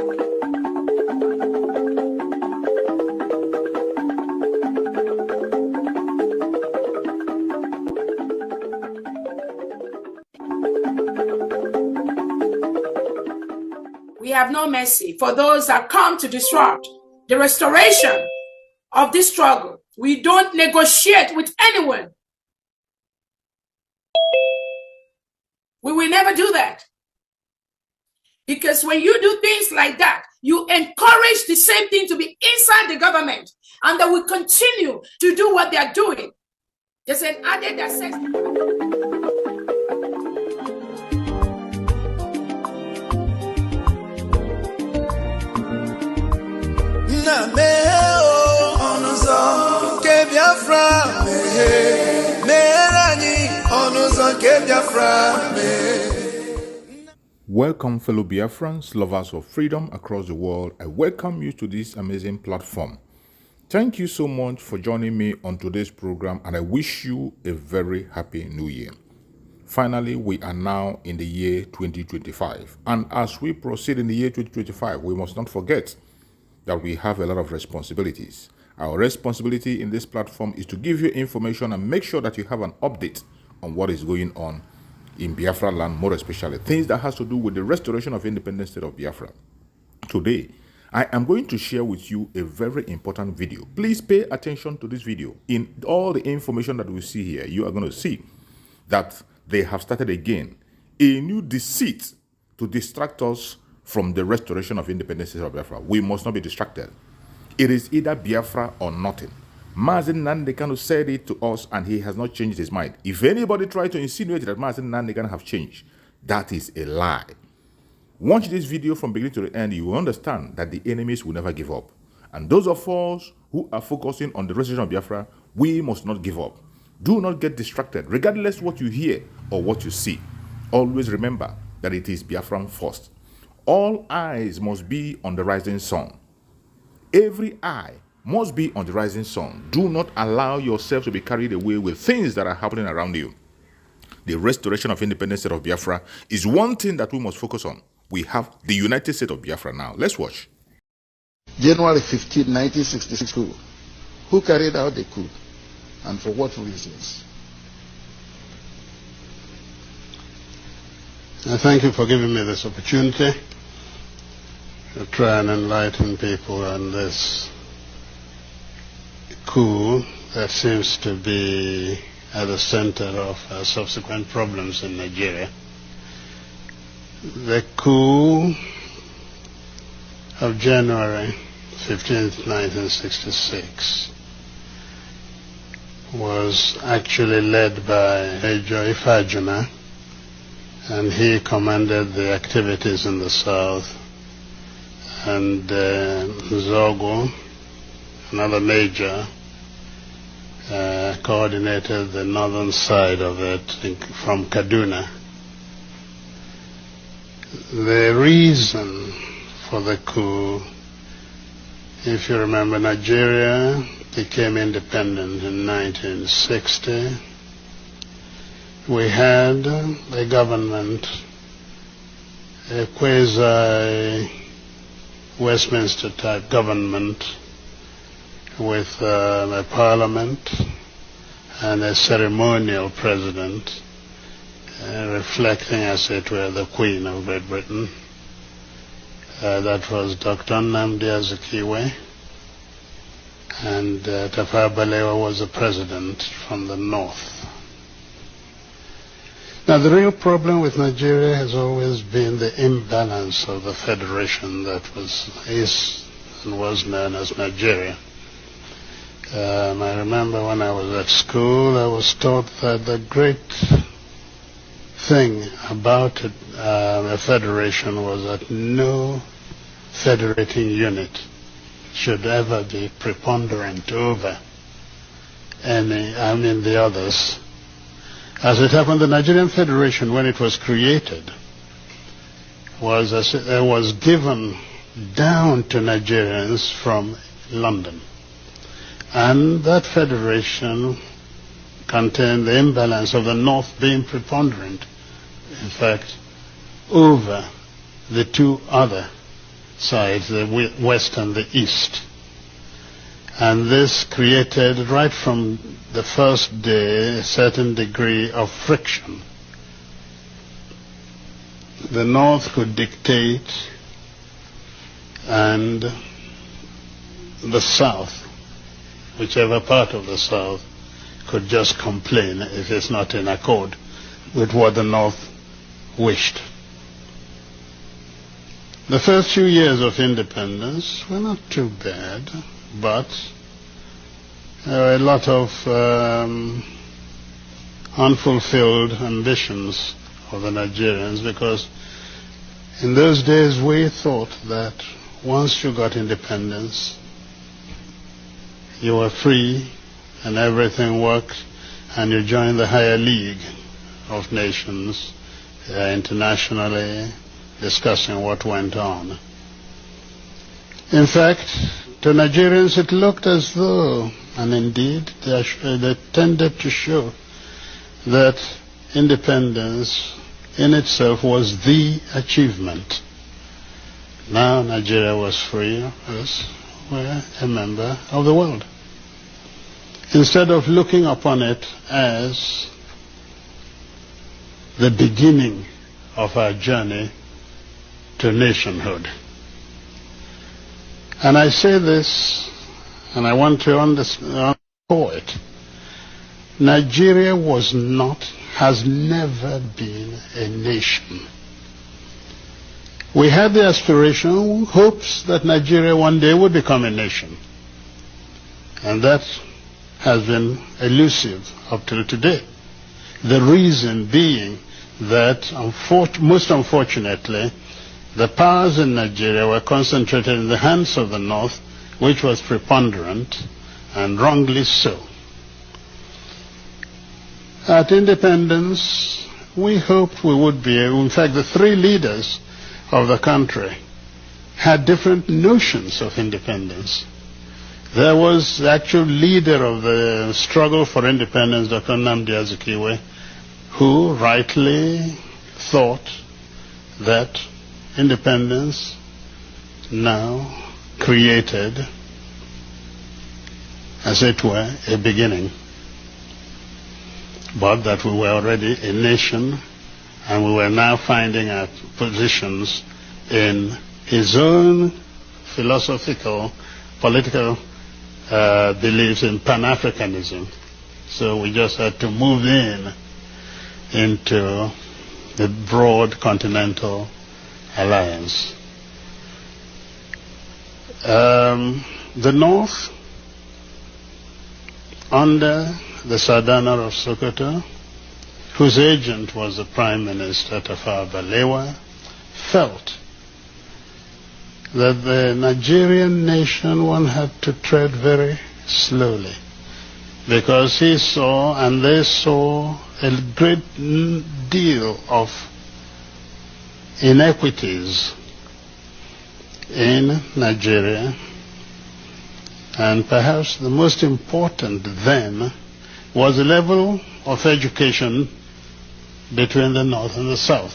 We have no mercy for those that come to disrupt the restoration of this struggle. We don't negotiate with anyone. We will never do that. Because when you do things like that, you encourage the same thing to be inside the government, and they will continue to do what they are doing. There's an added access. Welcome, fellow Biafrans, lovers of freedom across the world. I welcome you to this amazing platform. Thank you so much for joining me on today's program, and I wish you a very happy new year. Finally, we are now in the year 2025, and as we proceed in the year 2025, we must not forget that we have a lot of responsibilities. Our responsibility in this platform is to give you information and make sure that you have an update on what is going on in Biafra land, more especially things that has to do with the restoration of independent state of Biafra. Today, I am going to share with you a very important video. Please pay attention to this video. In all the information that we see here, you are going to see that they have started again a new deceit to distract us from the restoration of independence of Biafra. We must not be distracted. It is either Biafra or nothing. Mazi Nnamdi Kanu said it to us, and he has not changed his mind. If anybody tries to insinuate that Mazi Nnamdi Kanu have changed, that is a lie. Watch this video from beginning to the end. You will understand that the enemies will never give up. And those of us who are focusing on the restoration of Biafra, we must not give up. Do not get distracted, regardless what you hear or what you see. Always remember that it is Biafran first. All eyes must be on the rising sun. Every eye must be on the rising sun. Do not allow yourself to be carried away with things that are happening around you. The restoration of independence state of Biafra is one thing that we must focus on. We have the United States of Biafra now. Let's watch. January 15, 1966 coup. Who carried out the coup and for what reasons? I thank you for giving me this opportunity to try and enlighten people on this coup that seems to be at the center of subsequent problems in Nigeria. The coup of January 15th, 1966 was actually led by Major Ifajuna, and he commanded the activities in the south, and Zogo, another major, coordinated the northern side of it from Kaduna. The reason for the coup, if you remember, Nigeria became independent in 1960. We had a government, a quasi-Westminster type government with a parliament and a ceremonial president, reflecting, as it were, the Queen of Great Britain. That was Dr. Nnamdi Azikiwe, and Tafawa Balewa was the president from the north. Now, the real problem with Nigeria has always been the imbalance of the federation that is known as Nigeria. I remember when I was at school, I was taught that the great thing about a federation was that no federating unit should ever be preponderant over the others. As it happened, the Nigerian Federation, when it was created, was given down to Nigerians from London. And that federation contained the imbalance of the North being preponderant, in fact, over the two other sides, the West and the East. And this created, right from the first day, a certain degree of friction. The North could dictate, and the South, whichever part of the South, could just complain if it's not in accord with what the North wished. The first few years of independence were not too bad, but there were a lot of unfulfilled ambitions of the Nigerians, because in those days we thought that once you got independence, you were free and everything worked, and you joined the higher league of nations internationally, discussing what went on. In fact, to Nigerians it looked as though, and indeed they tended to show, that independence in itself was the achievement. Now Nigeria was free, as we're a member of the world. Instead of looking upon it as the beginning of our journey to nationhood. And I say this, and I want to underscore it. Nigeria was not, has never been a nation. We had the aspiration, hopes that Nigeria one day would become a nation. And that has been elusive up till today. The reason being that, most unfortunately, the powers in Nigeria were concentrated in the hands of the North, which was preponderant, and wrongly so. At independence, we hoped we would be able, in fact, the three leaders of the country had different notions of independence. There was the actual leader of the struggle for independence, Dr. Nnamdi Azikiwe, who rightly thought that independence now created, as it were, a beginning, but that we were already a nation, and we were now finding our positions in his own philosophical, political beliefs in Pan-Africanism. So we just had to move into the broad continental alliance. The North, under the Sardana of Sokoto, whose agent was the Prime Minister Tafawa Balewa, felt that the Nigerian nation, one had to tread very slowly, because he saw, and they saw, a great deal of inequities in Nigeria, and perhaps the most important then was the level of education between the North and the South.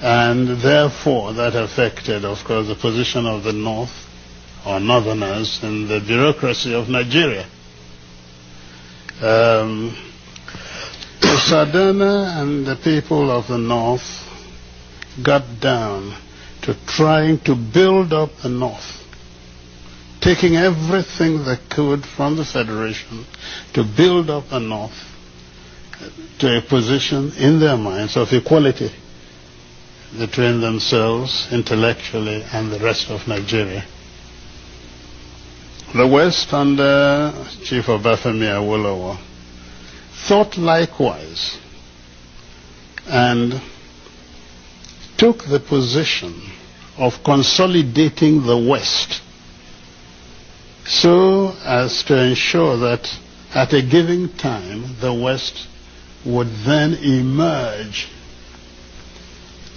And therefore that affected, of course, the position of the North, or Northerners, in the bureaucracy of Nigeria. The Sardana and the people of the North got down to trying to build up the North, taking everything they could from the Federation to build up the North to a position in their minds of equality between themselves intellectually and the rest of Nigeria. The West, under Chief Obafemi Awolowo, thought likewise and took the position of consolidating the West so as to ensure that at a given time the West would then emerge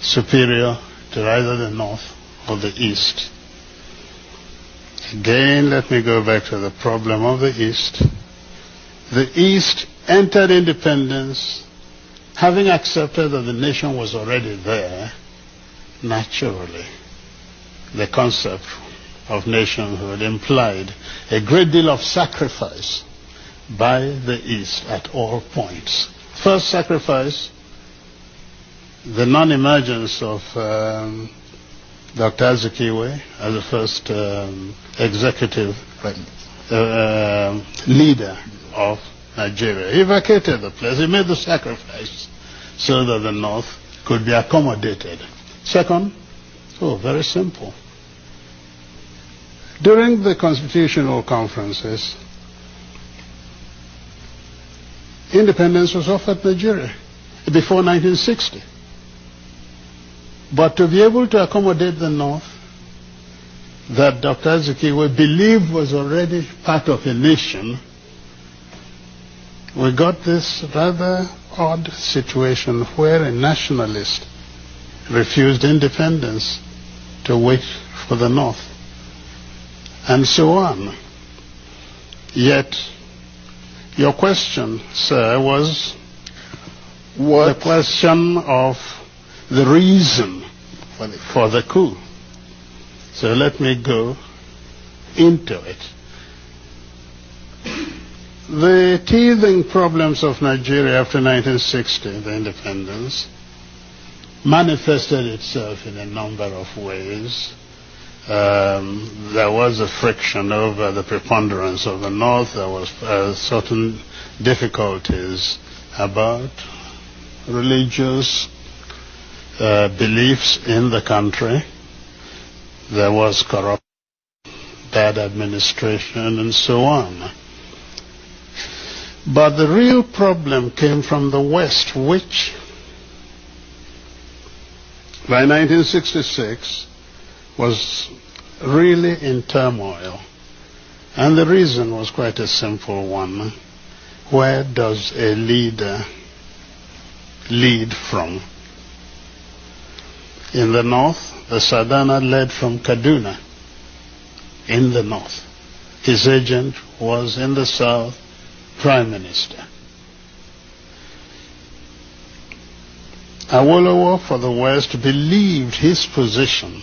superior to either the North or the East. Again, let me go back to the problem of the East. The East entered independence having accepted that the nation was already there, naturally. the concept of nationhood implied a great deal of sacrifice by the East at all points. First sacrifice, the non-emergence of Dr. Azikiwe as the first executive leader of Nigeria. He vacated the place. He made the sacrifice so that the North could be accommodated. Second, very simple. During the constitutional conferences, independence was offered Nigeria before 1960. But to be able to accommodate the North, that Dr. Azikiwe believed was already part of a nation, we got this rather odd situation where a nationalist refused independence to wait for the North, and so on. Yet, your question, sir, was the question of the reason for the coup. So let me go into it. The teething problems of Nigeria after 1960, the independence, manifested itself in a number of ways. There was a friction over the preponderance of the North. There was certain difficulties about religious beliefs in the country. There was corruption, bad administration, and so on. But the real problem came from the West, which by 1966 was really in turmoil. And the reason was quite a simple one. Where does a leader lead from? In the North, the Sadana led from Kaduna, in the North. His agent was in the South, Prime Minister. Awolowo for the West believed his position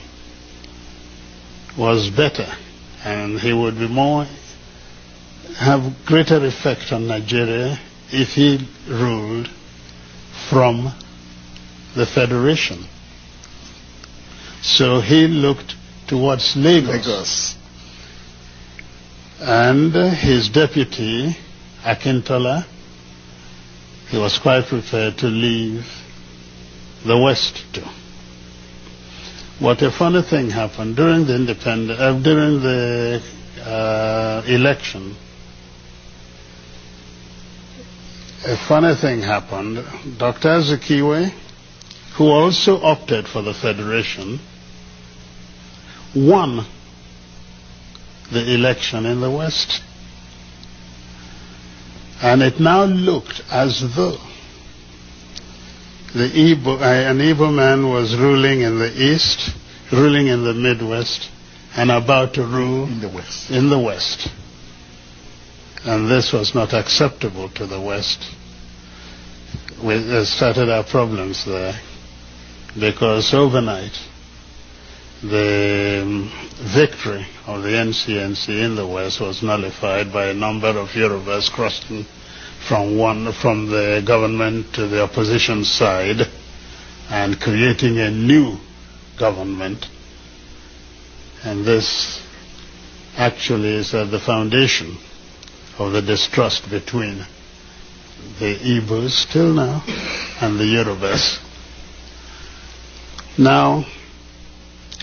was better and he would be have greater effect on Nigeria if he ruled from the Federation. So he looked towards Lagos. And his deputy, Akintola, he was quite prepared to leave the West too. What a funny thing happened during the election. A funny thing happened. Dr. Azikiwe, who also opted for the Federation, won the election in the West. And it now looked as though an Igbo man was ruling in the East, ruling in the Midwest, and about to rule in the West. And this was not acceptable to the West. We started our problems there, because overnight the victory of the NCNC in the West was nullified by a number of Yorubas crossing from the government to the opposition side and creating a new government. And this actually is at the foundation of the distrust between the Igbos till now and the Yorubas. Now,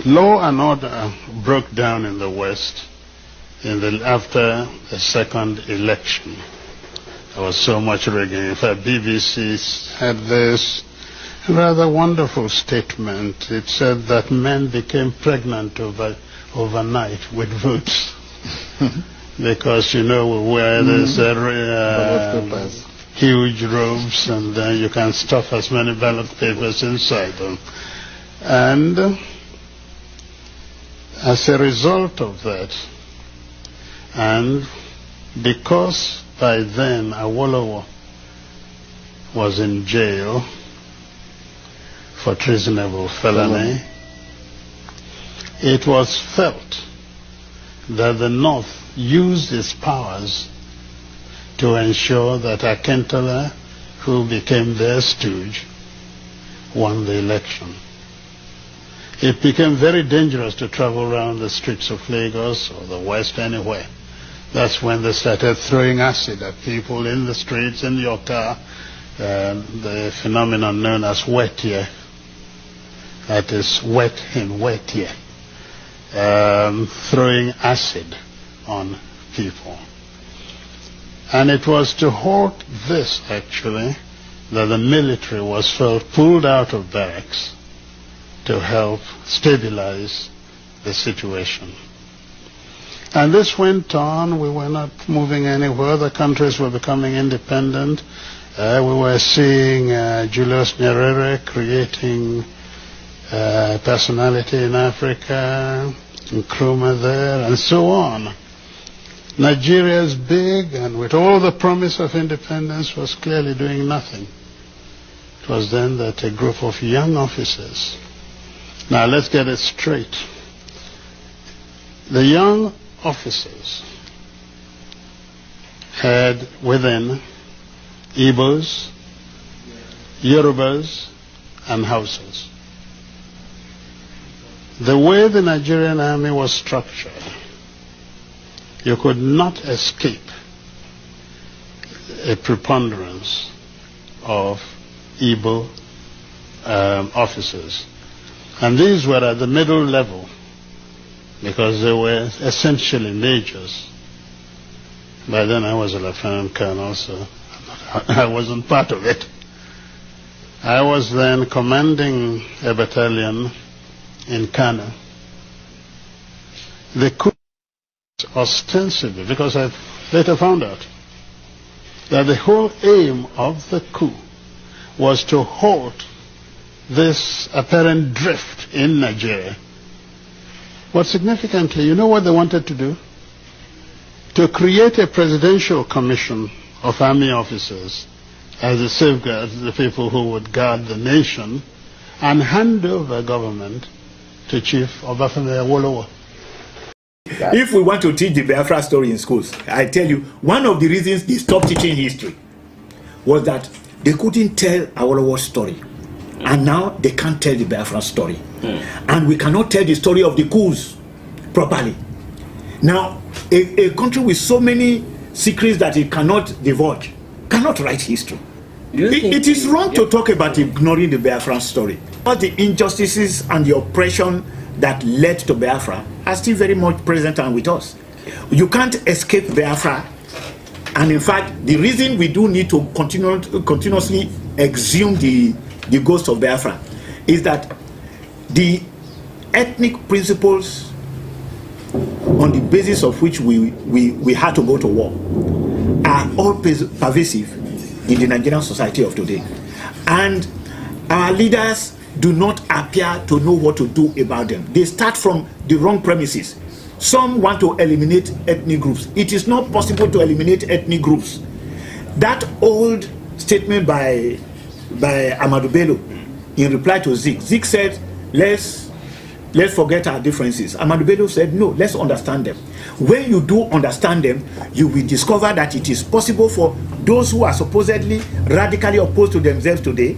law and order broke down in the West after the second election. There was so much rigging. In fact, BBC had this rather wonderful statement. It said that men became pregnant overnight with votes. Because, we wear these huge robes, and you can stuff as many ballot papers inside them. And as a result of that, and because by then Awolowo was in jail for treasonable felony, it was felt that the North used its powers to ensure that Akintola, who became their stooge, won the election. It became very dangerous to travel around the streets of Lagos or the West, anywhere. That's when they started throwing acid at people in the streets, in your car, the phenomenon known as wet year. That is wet in wet year. Throwing acid on people. And it was to halt this, actually, that the military was pulled out of barracks to help stabilize the situation. And this went on. We were not moving anywhere. The countries were becoming independent. We were seeing Julius Nyerere creating personality in Africa, Nkrumah there, and so on. Nigeria is big, and with all the promise of independence, was clearly doing nothing. It was then that a group of young officers, now let's get it straight. The young officers had within Igbos, Yorubas, and Hausas. The way the Nigerian army was structured, you could not escape a preponderance of Igbo officers. And these were at the middle level because they were essentially majors. By then I was a lieutenant colonel, so I wasn't part of it. I was then commanding a battalion in Kano. The coup ostensibly, because I later found out that the whole aim of the coup was to halt this apparent drift in Nigeria. But significantly, you know what they wanted to do? To create a presidential commission of army officers as a safeguard, the people who would guard the nation, and hand over government to Chief Obafemi Awolowo. If we want to teach the Biafra story in schools, I tell you, one of the reasons they stopped teaching history was that they couldn't tell Awolowo's story. And now they can't tell the Biafra story. And we cannot tell the story of the coups properly. Now, a country with so many secrets that it cannot divulge cannot write history. It is wrong to talk about ignoring the Biafran story. But the injustices and the oppression that led to Biafra are still very much present and with us. You can't escape Biafra. And in fact, the reason we do need to continuously exhume the ghost of Biafra is that the ethnic principles on the basis of which we had to go to war are all pervasive in the Nigerian society of today. And our leaders do not appear to know what to do about them. They start from the wrong premises. Some want to eliminate ethnic groups. It is not possible to eliminate ethnic groups. That old statement by Amadou Bello in reply to Zik. Zik said, let's forget our differences. Amadou Bello said, no, let's understand them. When you do understand them, you will discover that it is possible for those who are supposedly radically opposed to themselves today,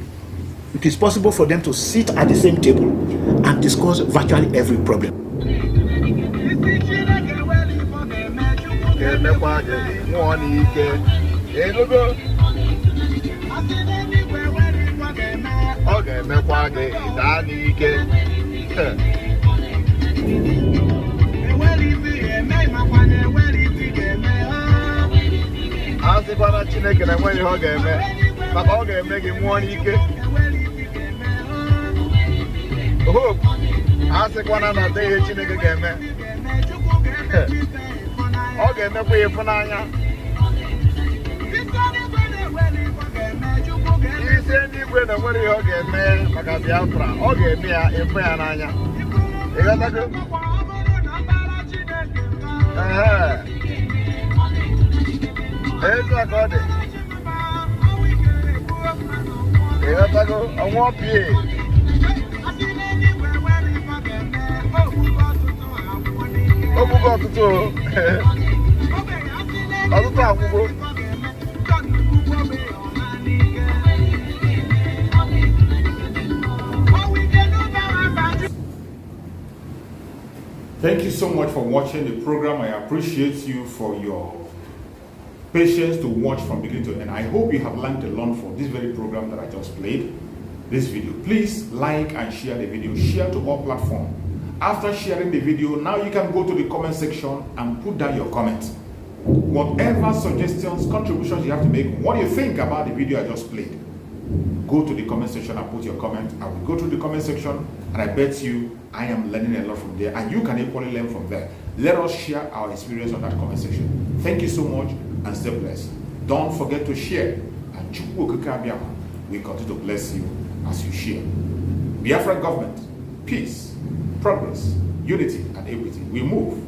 it is possible for them to sit at the same table and discuss virtually every problem. I want Omugo ọtụtụ ọtụtụ akwụkwọ. Thank you so much for watching the program. I appreciate you for your patience to watch from beginning to end. I hope you have learned a lot from this very program that I just played, this video. Please like and share the video. Share to all platforms. After sharing the video, now you can go to the comment section and put down your comments. Whatever suggestions, contributions you have to make, what do you think about the video I just played? Go to the comment section and put your comment. I will go to the comment section and I bet you I am learning a lot from there and you can equally learn from there. Let us share our experience on that comment section. Thank you so much and stay blessed. Don't forget to share and we continue to bless you as you share. Biafra government, peace, progress, unity and equity. We move.